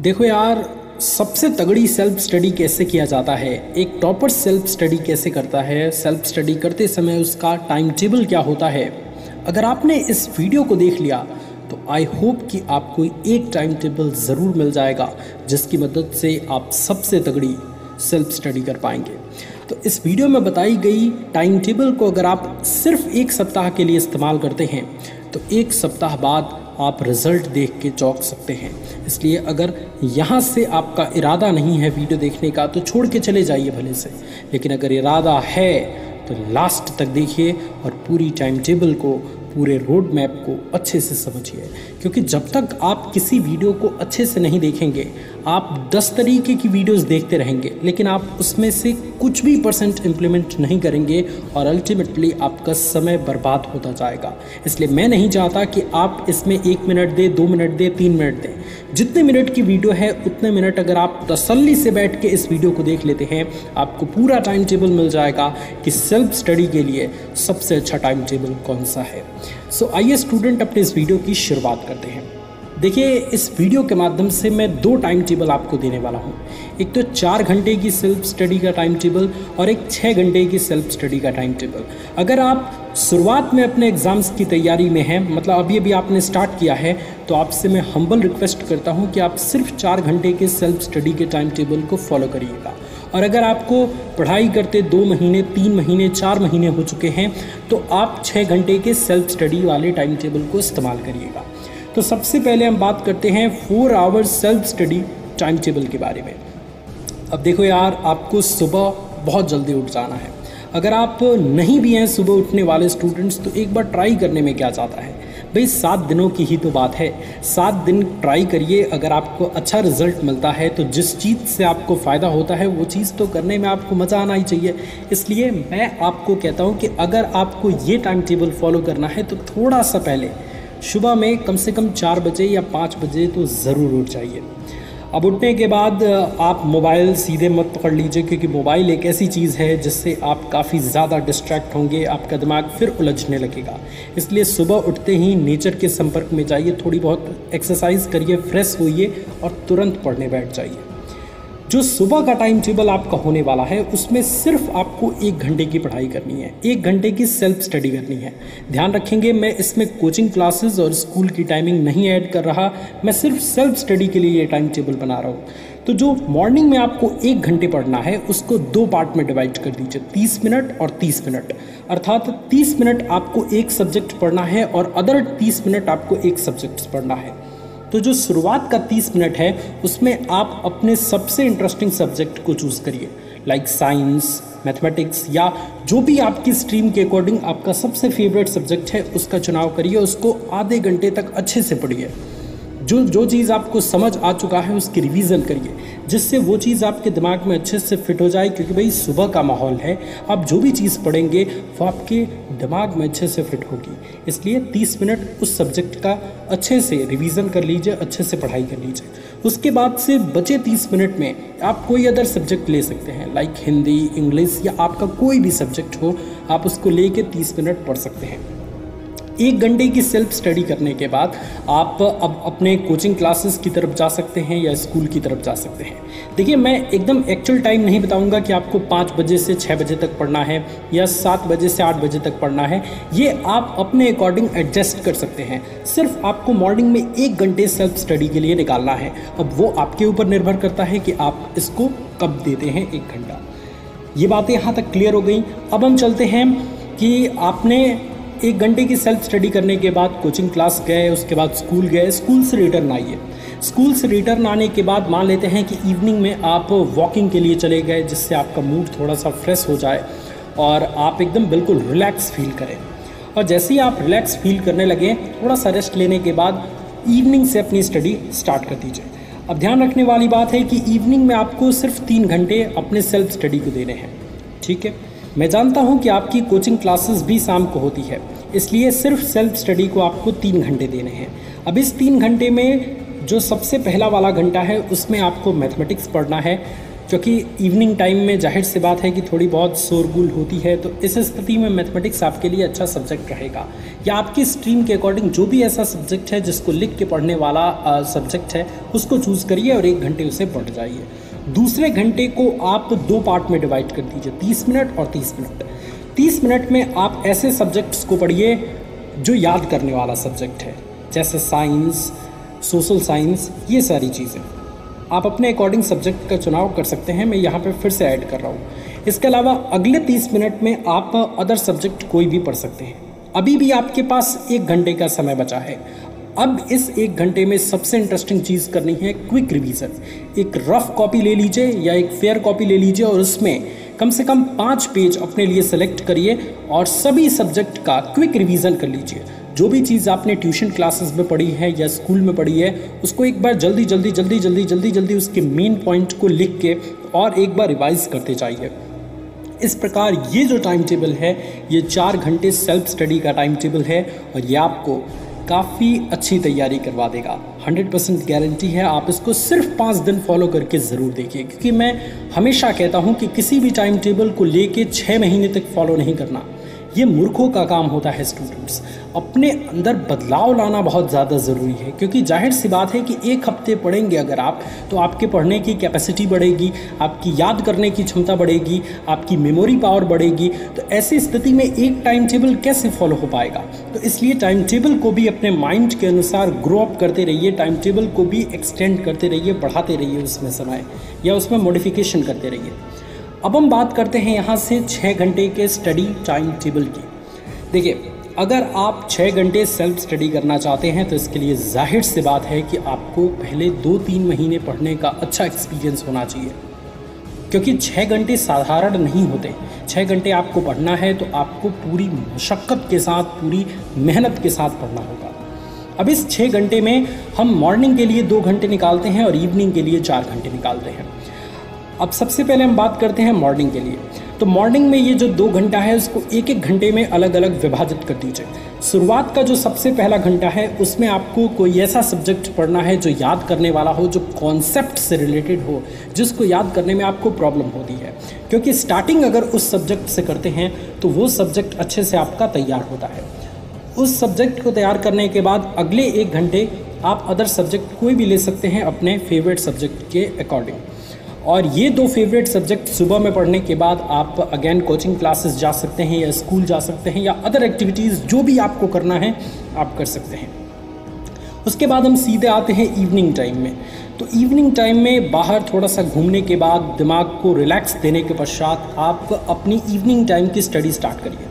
देखो यार, सबसे तगड़ी सेल्फ स्टडी कैसे किया जाता है, एक टॉपर सेल्फ स्टडी कैसे करता है, सेल्फ स्टडी करते समय उसका टाइम टेबल क्या होता है। अगर आपने इस वीडियो को देख लिया तो आई होप कि आपको एक टाइम टेबल ज़रूर मिल जाएगा जिसकी मदद से आप सबसे तगड़ी सेल्फ स्टडी कर पाएंगे। तो इस वीडियो में बताई गई टाइम टेबल को अगर आप सिर्फ एक सप्ताह के लिए इस्तेमाल करते हैं तो एक सप्ताह बाद आप रिज़ल्ट देख के चौंक सकते हैं। इसलिए अगर यहाँ से आपका इरादा नहीं है वीडियो देखने का तो छोड़ के चले जाइए भले से, लेकिन अगर इरादा है तो लास्ट तक देखिए और पूरी टाइम टेबल को, पूरे रोड मैप को अच्छे से समझिए। क्योंकि जब तक आप किसी वीडियो को अच्छे से नहीं देखेंगे, आप 10 तरीके की वीडियोस देखते रहेंगे लेकिन आप उसमें से कुछ भी % इम्प्लीमेंट नहीं करेंगे और अल्टीमेटली आपका समय बर्बाद होता जाएगा। इसलिए मैं नहीं चाहता कि आप इसमें 1 मिनट दें, 2 मिनट दें, 3 मिनट दें। जितने मिनट की वीडियो है उतने मिनट अगर आप तसल्ली से बैठ के इस वीडियो को देख लेते हैं, आपको पूरा टाइम टेबल मिल जाएगा कि सेल्फ स्टडी के लिए सबसे अच्छा टाइम टेबल कौन सा है। सो आइए स्टूडेंट, अपने इस वीडियो की शुरुआत करते हैं। देखिए, इस वीडियो के माध्यम से मैं 2 टाइम टेबल आपको देने वाला हूँ। एक तो 4 घंटे की सेल्फ स्टडी का टाइम टेबल और एक 6 घंटे की सेल्फ स्टडी का टाइम टेबल। अगर आप शुरुआत में अपने एग्ज़ाम्स की तैयारी में हैं, मतलब अभी आपने स्टार्ट किया है, तो आपसे मैं हम्बल रिक्वेस्ट करता हूँ कि आप सिर्फ 4 घंटे के सेल्फ स्टडी के टाइम टेबल को फॉलो करिएगा। और अगर आपको पढ़ाई करते 2 महीने, 3 महीने, 4 महीने हो चुके हैं तो आप 6 घंटे के सेल्फ स्टडी वाले टाइम टेबल को इस्तेमाल करिएगा। तो सबसे पहले हम बात करते हैं 4 hours self study time table के बारे में। अब देखो यार, आपको सुबह बहुत जल्दी उठ जाना है। अगर आप नहीं भी हैं सुबह उठने वाले स्टूडेंट्स तो एक बार ट्राई करने में क्या जाता है भाई, 7 दिनों की ही तो बात है। 7 दिन ट्राई करिए, अगर आपको अच्छा रिजल्ट मिलता है तो जिस चीज़ से आपको फ़ायदा होता है वो चीज़ तो करने में आपको मज़ा आना ही चाहिए। इसलिए मैं आपको कहता हूँ कि अगर आपको ये टाइम टेबल फॉलो करना है तो थोड़ा सा पहले सुबह में कम से कम 4 बजे या 5 बजे तो ज़रूर उठ जाइए। अब उठने के बाद आप मोबाइल सीधे मत पकड़ लीजिए, क्योंकि मोबाइल एक ऐसी चीज़ है जिससे आप काफ़ी ज़्यादा डिस्ट्रैक्ट होंगे, आपका दिमाग फिर उलझने लगेगा। इसलिए सुबह उठते ही नेचर के संपर्क में जाइए, थोड़ी बहुत एक्सरसाइज करिए, फ्रेश होइए और तुरंत पढ़ने बैठ जाइए। जो सुबह का टाइम टेबल आपका होने वाला है उसमें सिर्फ आपको 1 घंटे की पढ़ाई करनी है, 1 घंटे की सेल्फ स्टडी करनी है। ध्यान रखेंगे, मैं इसमें कोचिंग क्लासेस और स्कूल की टाइमिंग नहीं ऐड कर रहा, मैं सिर्फ सेल्फ स्टडी के लिए ये टाइम टेबल बना रहा हूँ। तो जो मॉर्निंग में आपको 1 घंटे पढ़ना है उसको 2 पार्ट में डिवाइड कर दीजिए, 30 मिनट और 30 मिनट। अर्थात 30 मिनट आपको एक सब्जेक्ट पढ़ना है और अदर 30 मिनट आपको एक सब्जेक्ट पढ़ना है। तो जो शुरुआत का 30 मिनट है उसमें आप अपने सबसे इंटरेस्टिंग सब्जेक्ट को चूज़ करिए, लाइक साइंस, मैथमेटिक्स या जो भी आपकी स्ट्रीम के अकॉर्डिंग आपका सबसे फेवरेट सब्जेक्ट है उसका चुनाव करिए। उसको आधे घंटे तक अच्छे से पढ़िए। जो चीज़ आपको समझ आ चुका है उसकी रिवीजन करिए, जिससे वो चीज़ आपके दिमाग में अच्छे से फिट हो जाए। क्योंकि भाई सुबह का माहौल है, आप जो भी चीज़ पढ़ेंगे वो आपके दिमाग में अच्छे से फिट होगी। इसलिए 30 मिनट उस सब्जेक्ट का अच्छे से रिवीजन कर लीजिए, अच्छे से पढ़ाई कर लीजिए। उसके बाद से बचे 30 मिनट में आप कोई अदर सब्जेक्ट ले सकते हैं, लाइक हिंदी, इंग्लिश या आपका कोई भी सब्जेक्ट हो, आप उसको लेके 30 मिनट पढ़ सकते हैं। 1 घंटे की सेल्फ स्टडी करने के बाद आप अब अपने कोचिंग क्लासेस की तरफ जा सकते हैं या स्कूल की तरफ जा सकते हैं। देखिए, मैं एकदम एक्चुअल टाइम नहीं बताऊंगा कि आपको 5 बजे से 6 बजे तक पढ़ना है या 7 बजे से 8 बजे तक पढ़ना है। ये आप अपने अकॉर्डिंग एडजस्ट कर सकते हैं। सिर्फ आपको मॉर्निंग में 1 घंटे सेल्फ स्टडी के लिए निकालना है। अब वो आपके ऊपर निर्भर करता है कि आप इसको कब देते हैं 1 घंटा। ये बातें यहाँ तक क्लियर हो गई। अब हम चलते हैं कि आपने 1 घंटे की सेल्फ स्टडी करने के बाद कोचिंग क्लास गए, उसके बाद स्कूल गए, स्कूल से रिटर्न आइए। स्कूल से रिटर्न आने के बाद मान लेते हैं कि इवनिंग में आप वॉकिंग के लिए चले गए, जिससे आपका मूड थोड़ा सा फ्रेश हो जाए और आप एकदम बिल्कुल रिलैक्स फील करें। और जैसे ही आप रिलैक्स फील करने लगें, थोड़ा सा रेस्ट लेने के बाद इवनिंग से अपनी स्टडी स्टार्ट कर दीजिए। अब ध्यान रखने वाली बात है कि इवनिंग में आपको सिर्फ 3 घंटे अपने सेल्फ स्टडी को देने हैं, ठीक है। मैं जानता हूं कि आपकी कोचिंग क्लासेस भी शाम को होती है, इसलिए सिर्फ सेल्फ स्टडी को आपको 3 घंटे देने हैं। अब इस 3 घंटे में जो सबसे पहला वाला घंटा है उसमें आपको मैथमेटिक्स पढ़ना है। क्योंकि इवनिंग टाइम में जाहिर सी बात है कि थोड़ी बहुत शोरगुल होती है, तो इस स्थिति में मैथमेटिक्स आपके लिए अच्छा सब्जेक्ट रहेगा। या आपकी स्ट्रीम के अकॉर्डिंग जो भी ऐसा सब्जेक्ट है जिसको लिख के पढ़ने वाला सब्जेक्ट है उसको चूज़ करिए और 1 घंटे उसे पढ़ जाइए। दूसरे घंटे को आप 2 पार्ट में डिवाइड कर दीजिए, 30 मिनट और 30 मिनट। 30 मिनट में आप ऐसे सब्जेक्ट्स को पढ़िए जो याद करने वाला सब्जेक्ट है, जैसे साइंस, सोशल साइंस, ये सारी चीज़ें आप अपने अकॉर्डिंग सब्जेक्ट का चुनाव कर सकते हैं। मैं यहाँ पे फिर से ऐड कर रहा हूँ। इसके अलावा अगले 30 मिनट में आप अदर सब्जेक्ट कोई भी पढ़ सकते हैं। अभी भी आपके पास 1 घंटे का समय बचा है। अब इस 1 घंटे में सबसे इंटरेस्टिंग चीज़ करनी है क्विक रिवीजन। एक रफ कॉपी ले लीजिए या एक फेयर कॉपी ले लीजिए और उसमें कम से कम 5 पेज अपने लिए सेलेक्ट करिए और सभी सब्जेक्ट का क्विक रिवीजन कर लीजिए। जो भी चीज़ आपने ट्यूशन क्लासेस में पढ़ी है या स्कूल में पढ़ी है उसको एक बार जल्दी उसके मेन पॉइंट को लिख के और एक बार रिवाइज करते जाइए। इस प्रकार ये जो टाइम टेबल है ये 4 घंटे सेल्फ स्टडी का टाइम टेबल है और ये आपको काफ़ी अच्छी तैयारी करवा देगा। 100% गारंटी है। आप इसको सिर्फ 5 दिन फॉलो करके ज़रूर देखिए, क्योंकि मैं हमेशा कहता हूँ कि किसी भी टाइम टेबल को लेके 6 महीने तक फॉलो नहीं करना। ये मूर्खों का काम होता है। स्टूडेंट्स, अपने अंदर बदलाव लाना बहुत ज़्यादा ज़रूरी है, क्योंकि जाहिर सी बात है कि 1 हफ्ते पढ़ेंगे अगर आप, तो आपके पढ़ने की कैपेसिटी बढ़ेगी, आपकी याद करने की क्षमता बढ़ेगी, आपकी मेमोरी पावर बढ़ेगी। तो ऐसी स्थिति में एक टाइम टेबल कैसे फॉलो हो पाएगा? तो इसलिए टाइम टेबल को भी अपने माइंड के अनुसार ग्रो अप करते रहिए, टाइम टेबल को भी एक्सटेंड करते रहिए, बढ़ाते रहिए उसमें समय, या उसमें मॉडिफिकेशन करते रहिए। अब हम बात करते हैं यहाँ से 6 घंटे के स्टडी टाइम टेबल की। देखिए, अगर आप 6 घंटे सेल्फ स्टडी करना चाहते हैं तो इसके लिए जाहिर सी बात है कि आपको पहले 2-3 महीने पढ़ने का अच्छा एक्सपीरियंस होना चाहिए, क्योंकि 6 घंटे साधारण नहीं होते। 6 घंटे आपको पढ़ना है तो आपको पूरी मशक्क़त के साथ, पूरी मेहनत के साथ पढ़ना होगा। अब इस 6 घंटे में हम मॉर्निंग के लिए 2 घंटे निकालते हैं और इवनिंग के लिए 4 घंटे निकालते हैं। अब सबसे पहले हम बात करते हैं मॉर्निंग के लिए। तो मॉर्निंग में ये जो 2 घंटा है उसको 1-1 घंटे में अलग अलग विभाजित कर दीजिए। शुरुआत का जो सबसे पहला घंटा है उसमें आपको कोई ऐसा सब्जेक्ट पढ़ना है जो याद करने वाला हो, जो कॉन्सेप्ट से रिलेटेड हो, जिसको याद करने में आपको प्रॉब्लम होती है। क्योंकि स्टार्टिंग अगर उस सब्जेक्ट से करते हैं तो वो सब्जेक्ट अच्छे से आपका तैयार होता है। उस सब्जेक्ट को तैयार करने के बाद अगले 1 घंटे आप अदर सब्जेक्ट कोई भी ले सकते हैं अपने फेवरेट सब्जेक्ट के अकॉर्डिंग। और ये 2 फेवरेट सब्जेक्ट सुबह में पढ़ने के बाद आप अगेन कोचिंग क्लासेस जा सकते हैं या स्कूल जा सकते हैं या अदर एक्टिविटीज़ जो भी आपको करना है आप कर सकते हैं। उसके बाद हम सीधे आते हैं इवनिंग टाइम में। तो इवनिंग टाइम में बाहर थोड़ा सा घूमने के बाद, दिमाग को रिलैक्स देने के पश्चात आप अपनी इवनिंग टाइम की स्टडी स्टार्ट करिए।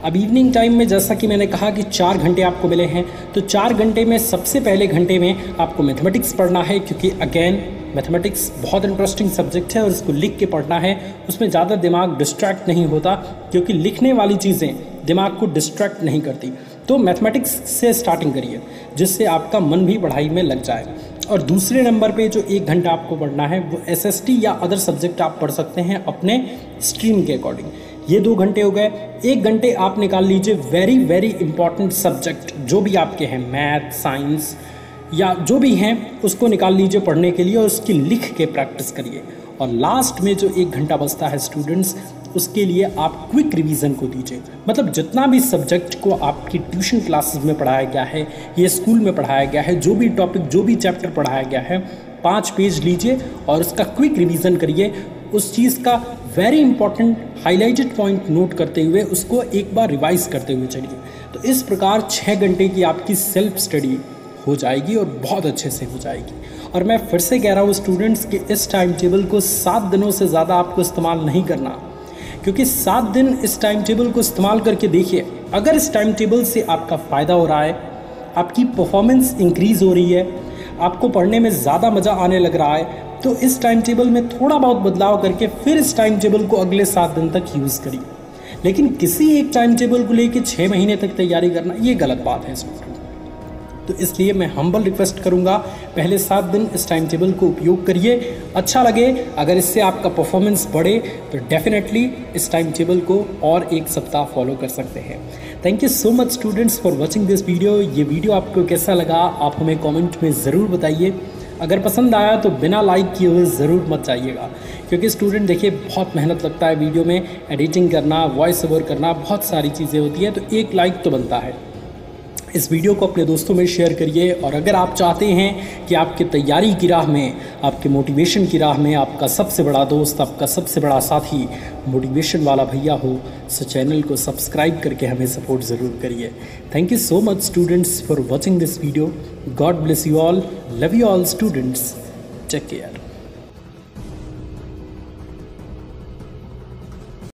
अब इवनिंग टाइम में जैसा कि मैंने कहा कि 4 घंटे आपको मिले हैं, तो 4 घंटे में सबसे पहले घंटे में आपको मैथमेटिक्स पढ़ना है, क्योंकि अगेन मैथमेटिक्स बहुत इंटरेस्टिंग सब्जेक्ट है और इसको लिख के पढ़ना है। उसमें ज़्यादा दिमाग डिस्ट्रैक्ट नहीं होता, क्योंकि लिखने वाली चीज़ें दिमाग को डिस्ट्रैक्ट नहीं करती। तो मैथमेटिक्स से स्टार्टिंग करिए, जिससे आपका मन भी पढ़ाई में लग जाए। और दूसरे नंबर पे जो 1 घंटा आपको पढ़ना है वो SST या अदर सब्जेक्ट आप पढ़ सकते हैं अपने स्ट्रीम के अकॉर्डिंग। ये 2 घंटे हो गए। 1 घंटे आप निकाल लीजिए वेरी वेरी इंपॉर्टेंट सब्जेक्ट जो भी आपके हैं, मैथ, साइंस या जो भी हैं, उसको निकाल लीजिए पढ़ने के लिए और उसकी लिख के प्रैक्टिस करिए। और लास्ट में जो 1 घंटा बचता है स्टूडेंट्स, उसके लिए आप क्विक रिवीजन को दीजिए। मतलब जितना भी सब्जेक्ट को आपकी ट्यूशन क्लासेस में पढ़ाया गया है या स्कूल में पढ़ाया गया है, जो भी टॉपिक, जो भी चैप्टर पढ़ाया गया है, 5 पेज लीजिए और उसका क्विक रिवीजन करिए। उस चीज़ का very important highlighted point note करते हुए उसको एक बार रिवाइज करते हुए चलिए। तो इस प्रकार 6 घंटे की आपकी सेल्फ स्टडी हो जाएगी और बहुत अच्छे से हो जाएगी। और मैं फिर से कह रहा हूँ स्टूडेंट्स कि इस टाइम टेबल को 7 दिनों से ज़्यादा आपको इस्तेमाल नहीं करना, क्योंकि 7 दिन इस टाइम टेबल को इस्तेमाल करके देखिए। अगर इस टाइम टेबल से आपका फ़ायदा हो रहा है, आपकी परफॉर्मेंस इंक्रीज़ हो रही है, आपको पढ़ने में ज़्यादा मज़ा आने लग रहा है, तो इस टाइम टेबल में थोड़ा बहुत बदलाव करके फिर इस टाइम टेबल को अगले 7 दिन तक यूज़ करिए। लेकिन किसी एक टाइम टेबल को लेके 6 महीने तक तैयारी करना, ये गलत बात है स्टूडेंट। तो इसलिए मैं हम्बल रिक्वेस्ट करूंगा, पहले 7 दिन इस टाइम टेबल को उपयोग करिए। अच्छा लगे, अगर इससे आपका परफॉर्मेंस बढ़े तो डेफिनेटली इस टाइम टेबल को और 1 सप्ताह फॉलो कर सकते हैं। Thank you so much students for watching this video. ये वीडियो आपको कैसा लगा आप हमें कमेंट में ज़रूर बताइए। अगर पसंद आया तो बिना लाइक किए हुए ज़रूर मत जाइएगा, क्योंकि स्टूडेंट देखिए बहुत मेहनत लगता है वीडियो में एडिटिंग करना, वॉइस ओवर करना, बहुत सारी चीज़ें होती हैं, तो एक लाइक तो बनता है। इस वीडियो को अपने दोस्तों में शेयर करिए। और अगर आप चाहते हैं कि आपकी तैयारी की राह में, आपके मोटिवेशन की राह में आपका सबसे बड़ा दोस्त, आपका सबसे बड़ा साथी मोटिवेशन वाला भैया हो, तो चैनल को सब्सक्राइब करके हमें सपोर्ट ज़रूर करिए। Thank you so much students for watching this video. God bless you all, love you all students, take care.